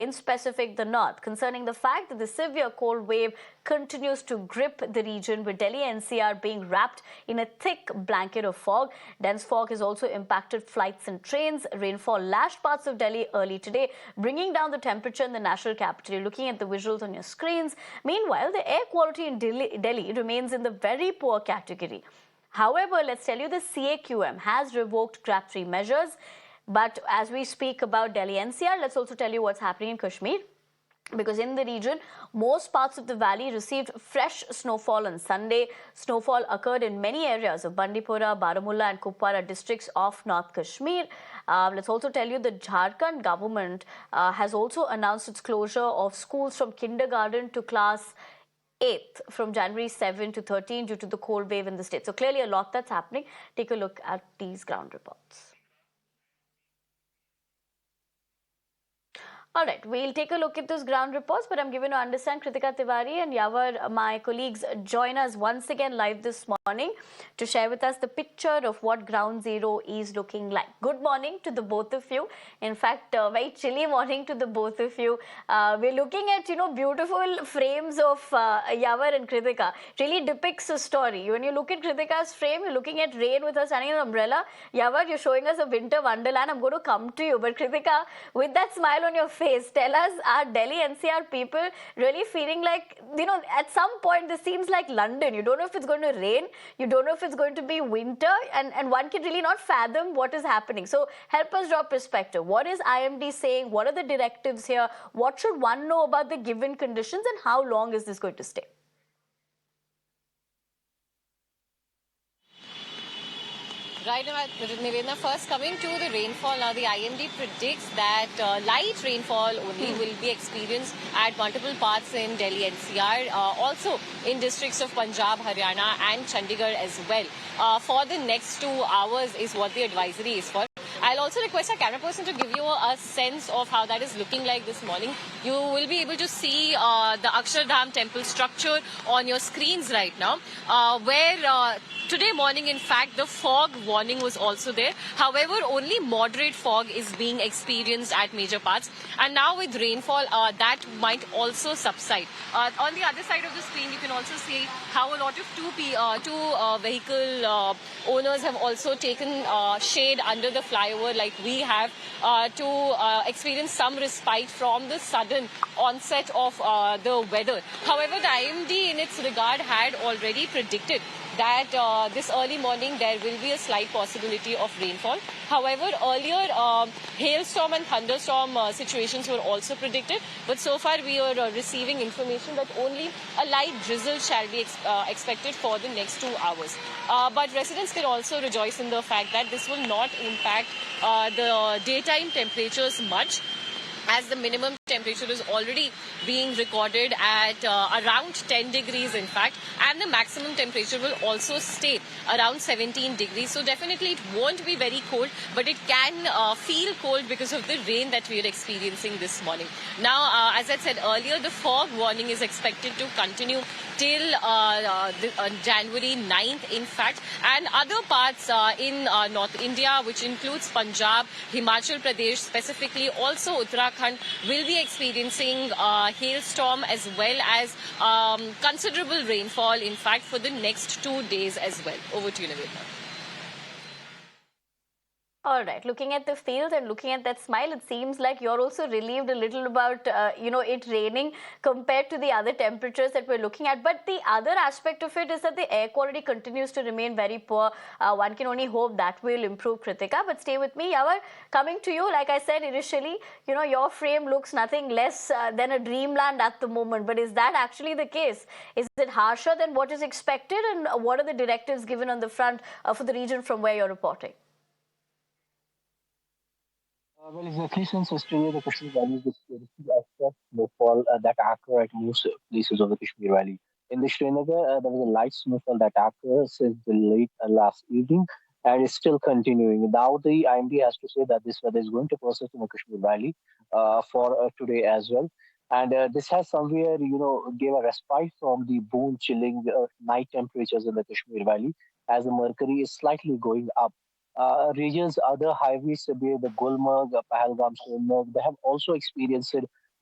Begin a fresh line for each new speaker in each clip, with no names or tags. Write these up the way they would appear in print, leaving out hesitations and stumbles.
in specific the north, concerning the fact that the severe cold wave continues to grip the region, with Delhi NCR being wrapped in a thick blanket of fog. Dense fog has also impacted flights and trains. Rainfall lashed parts of Delhi early today, bringing down the temperature in the national capital. You're looking at the visuals on your screens. Meanwhile, the air quality in Delhi remains in the very poor category. However, let's tell you, the CAQM has revoked GRAP 3 measures. But as we speak about Delhi NCR, let's also tell you what's happening in Kashmir. Because in the region, most parts of the valley received fresh snowfall on Sunday. Snowfall occurred in many areas of Bandipora, Baramulla and Kupwara districts of North Kashmir. Let's also tell you the Jharkhand government has also announced its closure of schools from kindergarten to class 8th from January 7 to 13 due to the cold wave in the state. So clearly a lot that's happening. Take a look at these ground reports. All right, we'll take a look at those ground reports, but I'm given to understand Kritika Tiwari and Yavar, my colleagues, join us once again live this morning to share with us the picture of what ground zero is looking like. Good morning to the both of you. In fact, very chilly morning to the both of you. We're looking at, beautiful frames of Yavar and Kritika. Really depicts a story. When you look at Kritika's frame, you're looking at rain with her standing in an umbrella. Yavar, you're showing us a winter wonderland. I'm going to come to you. But Kritika, with that smile on your face, tell us, are Delhi NCR people really feeling like, at some point this seems like London. You don't know if it's going to rain, you don't know if it's going to be winter, and one can really not fathom what is happening. So help us draw perspective. What is IMD saying? What are the directives here? What should one know about the given conditions, and how long is this going to stay?
Right, Nivedna, first coming to the rainfall, now the IMD predicts that light rainfall only will be experienced at multiple parts in Delhi NCR, also in districts of Punjab, Haryana and Chandigarh as well. For the next 2 hours is what the advisory is for. I'll also request our camera person to give you a sense of how that is looking like this morning. You will be able to see the Akshardham temple structure on your screens right now, where today morning, in fact, the fog warning was also there. However, only moderate fog is being experienced at major parts. And now with rainfall, that might also subside. On the other side of the screen, you can also see how a lot of two vehicle owners have also taken shade under the flyover like we have to experience some respite from the sudden onset of the weather. However, the IMD in its regard had already predicted that this early morning there will be a slight possibility of rainfall. However, earlier hailstorm and thunderstorm situations were also predicted, but so far we are receiving information that only a light drizzle shall be expected for the next 2 hours. But residents can also rejoice in the fact that this will not impact the daytime temperatures much, as the minimum temperature is already being recorded at around 10 degrees in fact, and the maximum temperature will also stay around 17 degrees. So definitely it won't be very cold, but it can feel cold because of the rain that we are experiencing this morning. Now, as I said earlier, the fog warning is expected to continue till January 9th in fact, and other parts in North India, which includes Punjab, Himachal Pradesh specifically, also Uttarakhand, will be experiencing hailstorm as well as considerable rainfall in fact for the next 2 days as well. Over to you, Nivedna.
All right, looking at the field and looking at that smile, it seems like you're also relieved a little about, it raining compared to the other temperatures that we're looking at. But the other aspect of it is that the air quality continues to remain very poor. One can only hope that will improve, Kritika. But stay with me, Yavar. Coming to you, like I said initially, your frame looks nothing less than a dreamland at the moment. But is that actually the case? Is it harsher than what is expected? And what are the directives given on the front for the region from where you're reporting?
Well, exactly. Since yesterday the Kashmir Valley is the extra snowfall that occur at most places of the Kashmir Valley. In the Srinagar, there was a light snowfall that occurred since the late last evening and is still continuing. Now the IMD has to say that this weather is going to persist in the Kashmir Valley for today as well. And this has somewhere, gave a respite from the bone chilling night temperatures in the Kashmir Valley as the mercury is slightly going up. Regions, other highways, be it the Gulmarg, Pahalgam, Sonmarg, they have also experienced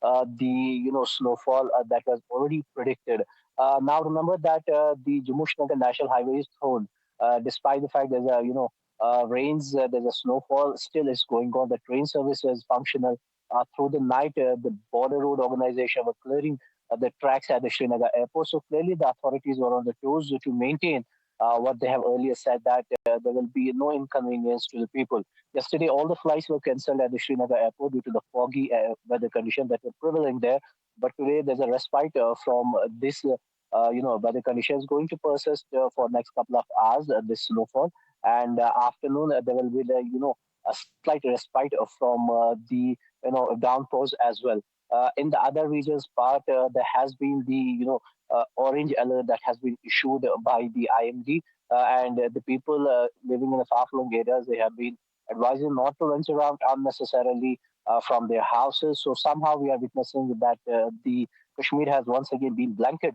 the snowfall that was already predicted. Now remember that the Jammu Srinagar National Highway is thrown, despite the fact there's a rains, there's a snowfall, still is going on. The train service is functional. Through the night, the border road organization were clearing the tracks at the Srinagar airport. So clearly, the authorities were on the toes to maintain what they have earlier said, that there will be no inconvenience to the people. Yesterday, all the flights were cancelled at the Srinagar airport due to the foggy weather conditions that were prevailing there. But today, there's a respite from this. Weather conditions going to persist for next couple of hours. This snowfall, and afternoon there will be a slight respite from the downpours as well. In the other regions part, there has been the orange alert that has been issued by the IMD, and the people living in the far-flung areas, they have been advising not to venture around unnecessarily from their houses. So somehow we are witnessing that the Kashmir has once again been blanketed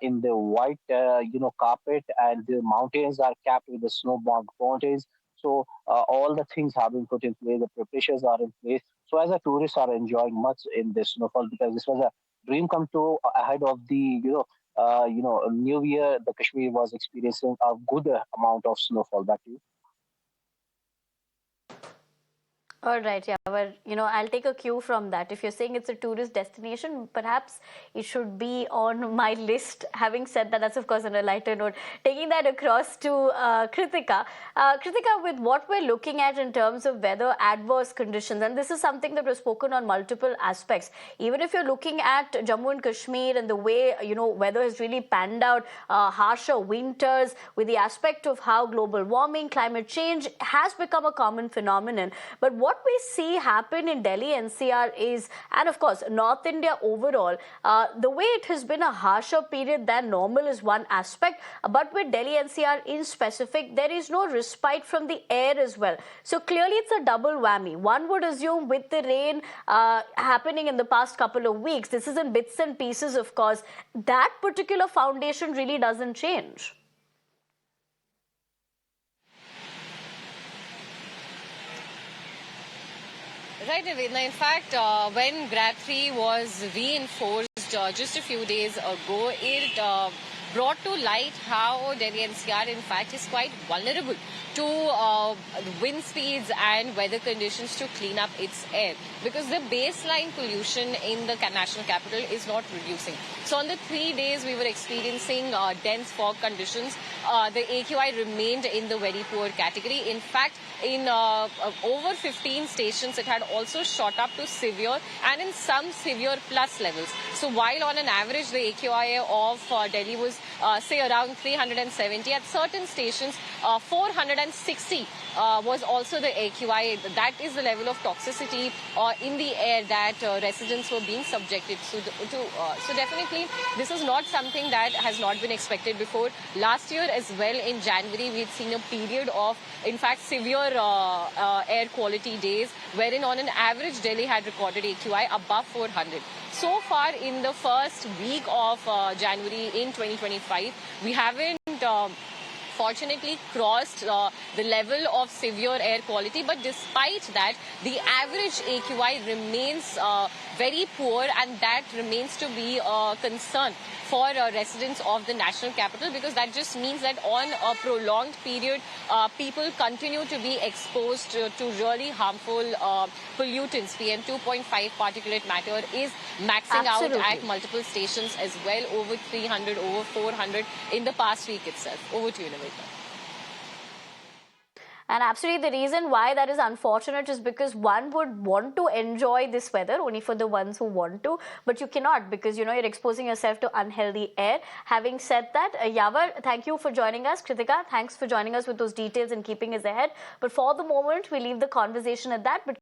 in the white carpet, and the mountains are capped with the snow-bound mountains. So all the things have been put in place, the preparations are in place. So as a tourists are enjoying much in this snowfall, because this was a dream come true ahead of the New Year. The Kashmir was experiencing a good amount of snowfall. Back to you.
All right, yeah, well, I'll take a cue from that. If you're saying it's a tourist destination, perhaps it should be on my list. Having said that, that's of course on a lighter note. Taking that across to Kritika. Kritika, with what we're looking at in terms of weather adverse conditions, and this is something that was spoken on multiple aspects. Even if you're looking at Jammu and Kashmir and the way, weather has really panned out, harsher winters, with the aspect of how global warming, climate change has become a common phenomenon. But what we see happen in Delhi NCR is, and of course North India overall, the way it has been a harsher period than normal is one aspect, but with Delhi NCR in specific, there is no respite from the air as well. So clearly it's a double whammy. One would assume with the rain happening in the past couple of weeks, this is in bits and pieces of course, that particular foundation really doesn't change.
Right, Nivedna. In fact, when GRAP 3 was reinforced just a few days ago, it brought to light how Delhi NCR, in fact, is quite vulnerable to wind speeds and weather conditions to clean up its air, because the baseline pollution in the national capital is not reducing. So on the 3 days we were experiencing dense fog conditions, the AQI remained in the very poor category. In fact, in over 15 stations, it had also shot up to severe, and in some severe plus levels. So while on an average the AQI of Delhi was say around 370, at certain stations 460 was also the AQI. That is the level of toxicity in the air that residents were being subjected to. So definitely this is not something that has not been expected before. Last year as well, in January, we had seen a period of, in fact, severe air quality days, wherein on an average Delhi had recorded AQI above 400. So far in the first week of January in 2025, we haven't fortunately crossed the level of severe air quality, but despite that, the average AQI remains very poor, and that remains to be a concern for residents of the national capital, because that just means that on a prolonged period, people continue to be exposed to really harmful pollutants. PM 2.5 particulate matter is maxing
Absolutely.
out at multiple stations as well, over 300, over 400 in the past week itself. Over to you, Nivedna.
And absolutely, the reason why that is unfortunate is because one would want to enjoy this weather only for the ones who want to, but you cannot, because you're exposing yourself to unhealthy air. Having said that, Yavar, thank you for joining us. Kritika, thanks for joining us with those details and keeping us ahead. But for the moment, we leave the conversation at that. But